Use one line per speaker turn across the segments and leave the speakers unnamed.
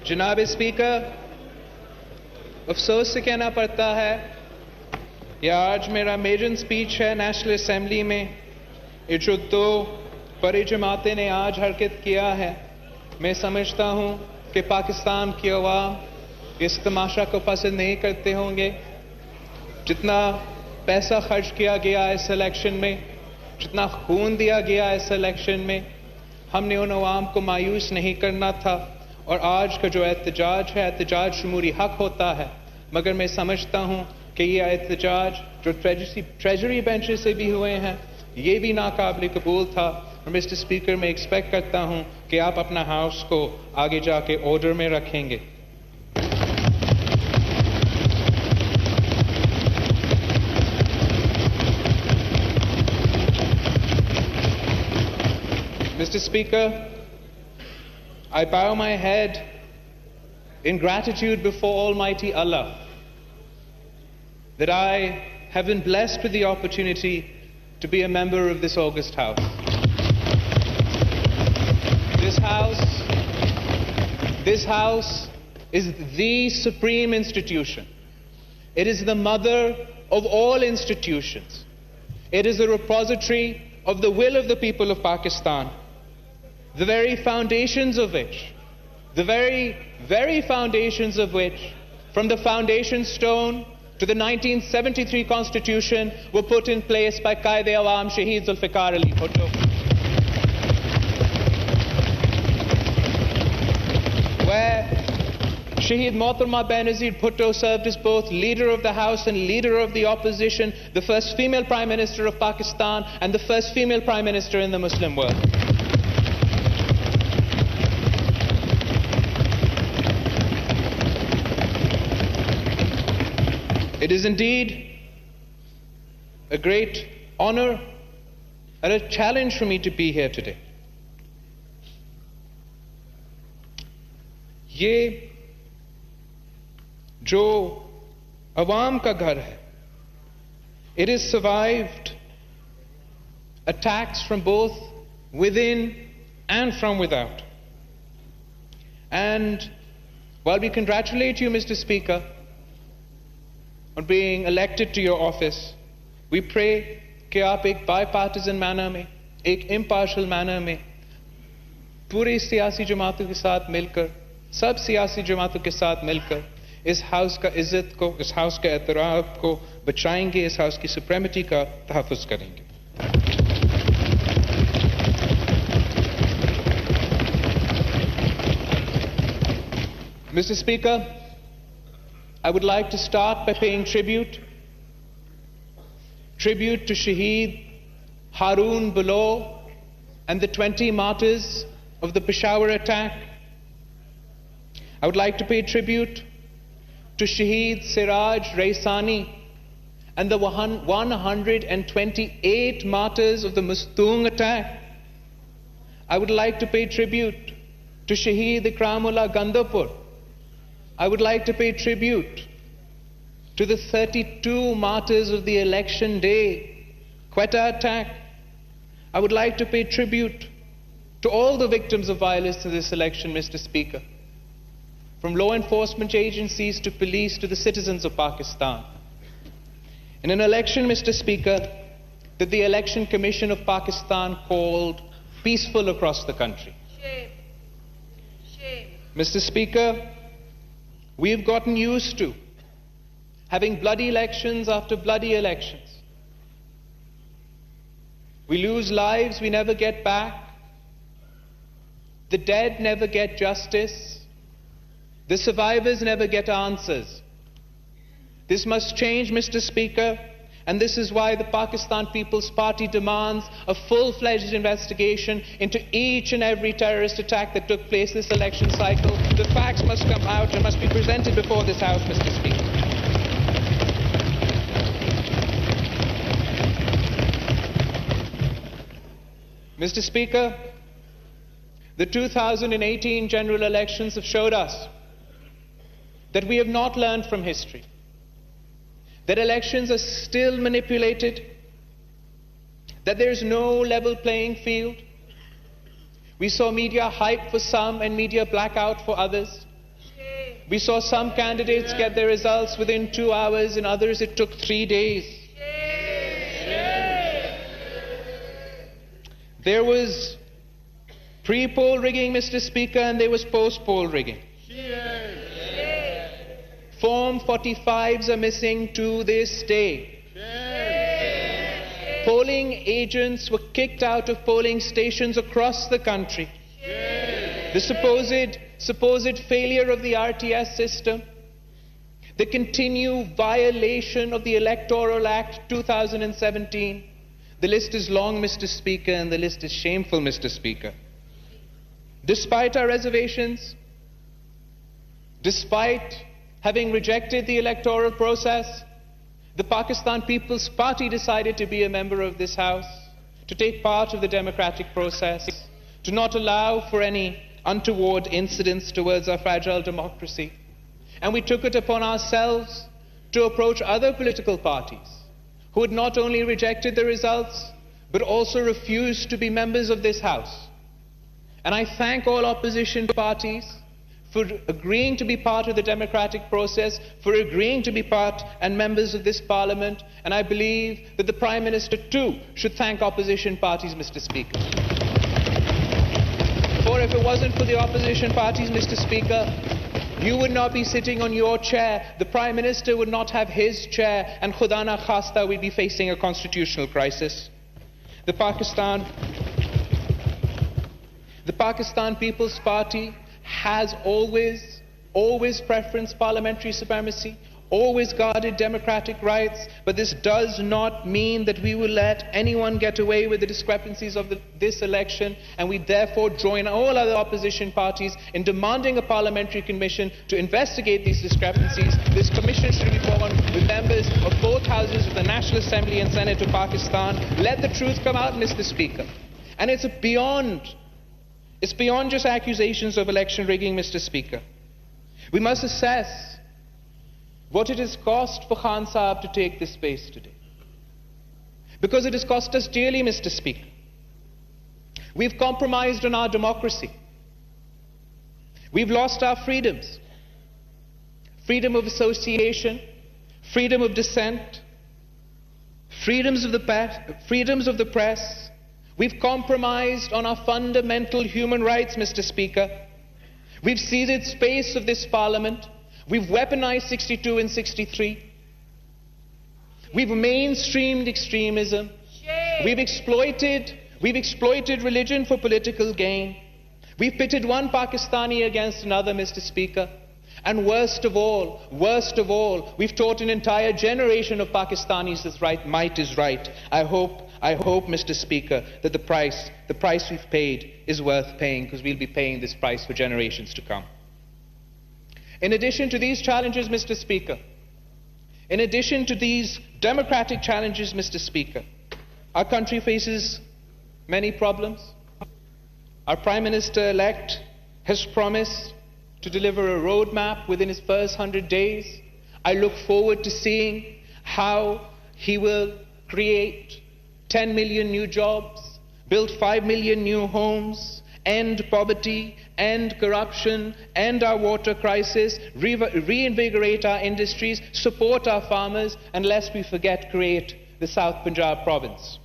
जनाब स्पीकर, अफसोस से कहना पड़ता है कि आज मेरा मेजन स्पीच है नेशनल असेंबली में। ये जो दो बड़ी जमातें ने आज हरकत किया है, मैं समझता हूँ कि पाकिस्तान की अवाम इस तमाशा को पसंद नहीं करते होंगे। जितना पैसा खर्च किया गया इस इलेक्शन में, जितना खून दिया गया इस इलेक्शन में, हमने उन अवाम को मायूस नहीं करना था। और आज का जो एहतजाज है, एहतजाज शमूरी हक होता है, मगर मैं समझता हूँ कि ये एहतजाज जो ट्रेजरी बेंचेस से भी हुए हैं, ये भी नाकाबिल कबूल था। और मिस्टर स्पीकर, मैं एक्सपेक्ट करता हूँ कि आप अपना हाउस को आगे जाके ऑर्डर में रखेंगे। Mr. Speaker, I bow my head in gratitude before Almighty Allah that I have been blessed with the opportunity to be a member of this august house. This house is the supreme institution. It is the mother of all institutions. It is the repository of the will of the people of Pakistan, the very foundations of which, from the foundation stone to the 1973 Constitution, were put in place by Qaid-e-Awam Shaheed Zulfikar Ali Bhutto. Where Shaheed Mohtarma Benazir Bhutto served as both leader of the House and leader of the opposition, the first female Prime Minister of Pakistan and the first female Prime Minister in the Muslim world. It is indeed a great honor and a challenge for me to be here today. ये जो अवाम का घर है, it has survived attacks from both within and from without. And while we congratulate you, Mr. Speaker, on being elected to your office, we pray कि आप एक bipartisan manner में, एक impartial manner में, पूरी सियासी जमातों के साथ मिलकर, सब सियासी जमातों के साथ मिलकर इस हाउस का इज्जत को, इस हाउस के एहतराम को बचाएंगे, इस हाउस की सुप्रीमेटी का तहफ़्फ़ुज़ करेंगे। Mr. Speaker, I would like to start by paying tribute to Shaheed Haroon Bilawal and the 20 martyrs of the Peshawar attack. I would like to pay tribute to Shaheed Siraj Raisani and the 128 martyrs of the Mustung attack. I would like to pay tribute to Shaheed Ikramullah Gandapur. I would like to pay tribute to the 32 martyrs of the election day Quetta attack. I would like to pay tribute to all the victims of violence in this election, Mr. Speaker, from law enforcement agencies to police to the citizens of Pakistan. In an election, Mr. Speaker, that the Election Commission of Pakistan called peaceful across the country. Shame. Mr. Speaker, we've gotten used to having bloody elections after bloody elections. We lose lives we never get back. The dead never get justice. The survivors never get answers. This must change, Mr. Speaker, and this is why the Pakistan People's Party demands a full-fledged investigation into each and every terrorist attack that took place this election cycle. The facts must come out and must be presented before this House, Mr. Speaker. Mr. Speaker, the 2018 general elections have showed us that we have not learned from history, that elections are still manipulated, that there is no level playing field. We saw media hype for some and media blackout for others. We saw some candidates get their results within 2 hours, in others it took 3 days. There was pre-poll rigging, Mr. Speaker, and there was post-poll rigging. Form 45s are missing to this day. Polling agents were kicked out of polling stations across the country. The supposed failure of the RTS system, the continued violation of the Electoral Act 2017. The list is long, Mr. Speaker, and the list is shameful, Mr. Speaker. Despite our reservations, despite having rejected the electoral process, the Pakistan People's Party decided to be a member of this House, to take part of the democratic process, to not allow for any untoward incidents towards our fragile democracy. And we took it upon ourselves to approach other political parties who had not only rejected the results, but also refused to be members of this House. And I thank all opposition parties for agreeing to be part of the democratic process, for agreeing to be part and members of this Parliament, and I believe that the Prime Minister too should thank opposition parties, Mr. Speaker. For if it wasn't for the opposition parties, Mr. Speaker, you would not be sitting on your chair, the Prime Minister would not have his chair, and Khuda na khasta we'd be facing a constitutional crisis. The Pakistan People's Party has always preferenced parliamentary supremacy, always guarded democratic rights, but this does not mean that we will let anyone get away with the discrepancies of this election, and we therefore join all other opposition parties in demanding a parliamentary commission to investigate these discrepancies. This commission should be formed with members of both houses of the National Assembly and Senate of Pakistan. Let the truth come out, Mr. Speaker. And it's beyond just accusations of election rigging, Mr. Speaker. We must assess what it has cost for Khan Saab to take this space today. Because it has cost us dearly, Mr. Speaker. We've compromised on our democracy. We've lost our freedoms. Freedom of association, freedom of dissent, freedoms of the press. We've compromised on our fundamental human rights, Mr. Speaker. We've ceded space of this Parliament. We've weaponized 62 and 63. We've mainstreamed extremism. We've exploited religion for political gain. We've pitted one Pakistani against another, Mr. Speaker. And worst of all, we've taught an entire generation of Pakistanis that might is right. I hope, Mr. Speaker, that the price we've paid is worth paying, because we'll be paying this price for generations to come. In addition to these challenges, Mr. Speaker, in addition to these democratic challenges, Mr. Speaker, our country faces many problems. Our Prime Minister-elect has promised to deliver a roadmap within his first 100 days. I look forward to seeing how he will create 10 million new jobs, build 5 million new homes, end poverty, end corruption, end our water crisis, reinvigorate our industries, support our farmers, and lest we forget, create the South Punjab province.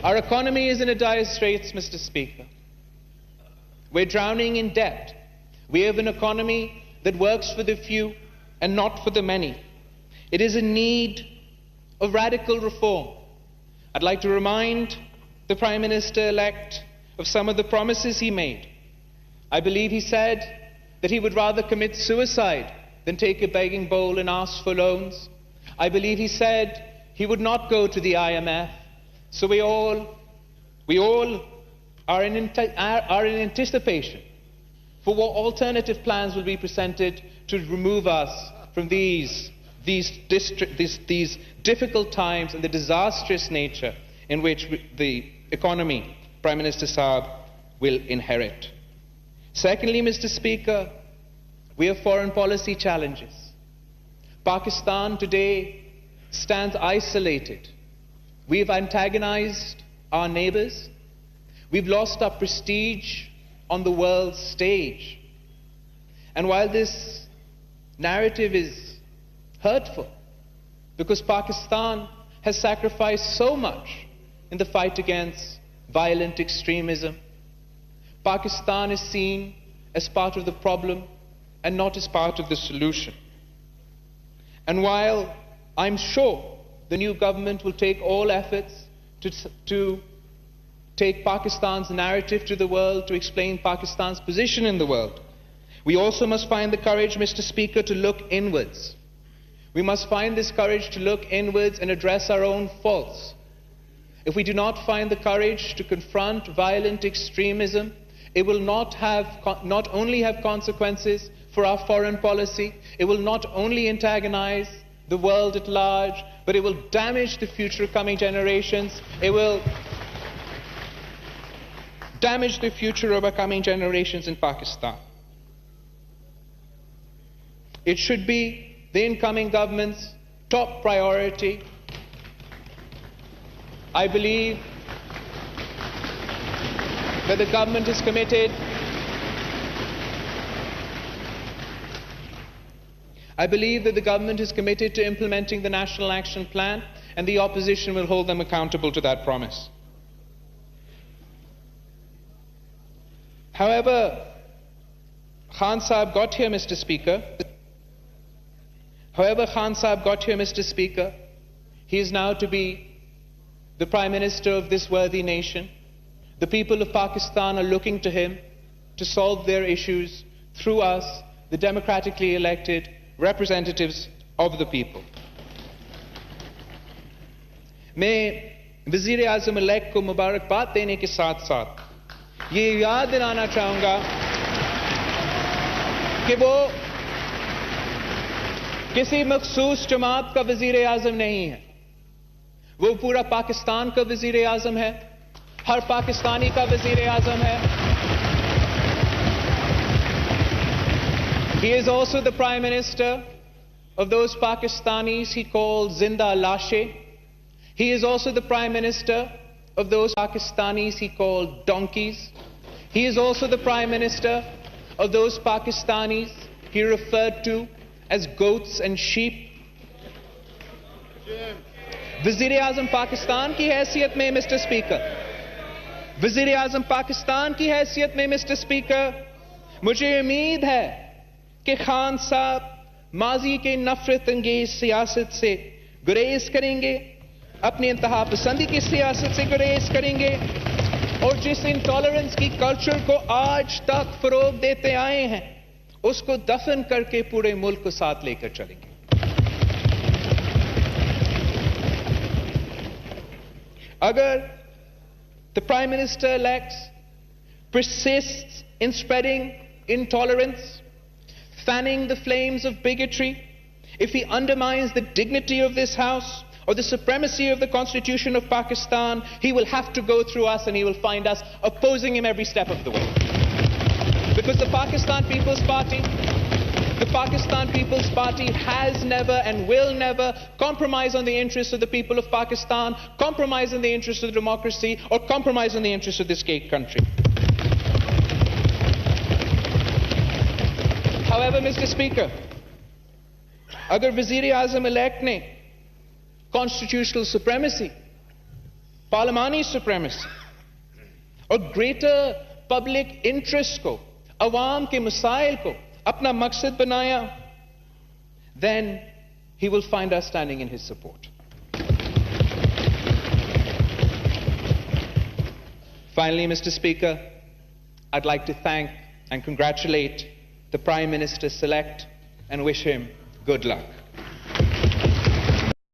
Our economy is in a dire straits, Mr. Speaker. We're drowning in debt. We have an economy that works for the few and not for the many. It is in need of radical reform. I'd like to remind the Prime Minister-elect of some of the promises he made. I believe he said that he would rather commit suicide than take a begging bowl and ask for loans. I believe he said he would not go to the IMF. So we all are in anticipation for what alternative plans will be presented to remove us from these difficult times and the disastrous nature in which the economy Prime Minister Saab will inherit. Secondly, Mr. Speaker, we have foreign policy challenges. Pakistan today stands isolated We've antagonized our neighbors. We've lost our prestige on the world stage. And while this narrative is hurtful, because Pakistan has sacrificed so much in the fight against violent extremism, Pakistan is seen as part of the problem and not as part of the solution. And while I'm sure the new government will take all efforts to take Pakistan's narrative to the world, to explain Pakistan's position in the world, we also must find the courage, Mr. Speaker, to look inwards. We must find this courage to look inwards and address our own faults. If we do not find the courage to confront violent extremism, it will not only have consequences for our foreign policy, it will not only antagonize the world at large, but it will damage the future coming generations. It will damage the future of our coming generations in Pakistan. It should be the incoming government's top priority. I believe that the government is committed. I believe that the government is committed to implementing the National Action Plan, and the opposition will hold them accountable to that promise. However, Khan Sahib got here, Mr. Speaker. He is now to be the Prime Minister of this worthy nation. The people of Pakistan are looking to him to solve their issues through us, the democratically elected representatives of the people. मैं वज़ीर आज़म elect को मुबारकबाद देने के साथ साथ ये याद दिलाना चाहूँगा कि वो किसी मखसूस जमात का वज़ीर आज़म नहीं है, वो पूरा पाकिस्तान का वज़ीर आज़म है, हर पाकिस्तानी का वज़ीर आज़म है. He is also the Prime Minister of those Pakistanis he called Zinda Lashe. He is also the Prime Minister of those Pakistanis he called donkeys. He is also the Prime Minister of those Pakistanis he referred to as goats and sheep. Wazir Azam Pakistan ki haysiyat mein, Mr. Speaker. Wazir Azam Pakistan ki haysiyat mein, Mr. Speaker. मुझे उम्मीद है कि खान साहब माजी के नफरत अंगेज सियासत से गुरेज करेंगे, अपनी इंतहा पसंदी की सियासत से गुरेज करेंगे और जिस इंटॉलरेंस की कल्चर को आज तक फरोग देते आए हैं उसको दफन करके पूरे मुल्क को साथ लेकर चलेंगे. अगर the Prime Minister elect persists in spreading intolerance, fanning the flames of bigotry, if he undermines the dignity of this House or the supremacy of the Constitution of Pakistan, he will have to go through us and he will find us opposing him every step of the way. Because the Pakistan People's Party has never and will never compromise on the interests of the people of Pakistan, compromise on the interests of democracy, or compromise on the interests of this great country. However, Mr. Speaker, अगर वज़ीर आज़म elect ने constitutional supremacy, parliamentary supremacy और greater public interest को, अवाम के मसाइल को अपना मकसद बनाया, then he will find us standing in his support. Finally, Mr. Speaker, I'd like to thank and congratulate the Prime Minister-select and wish him good luck.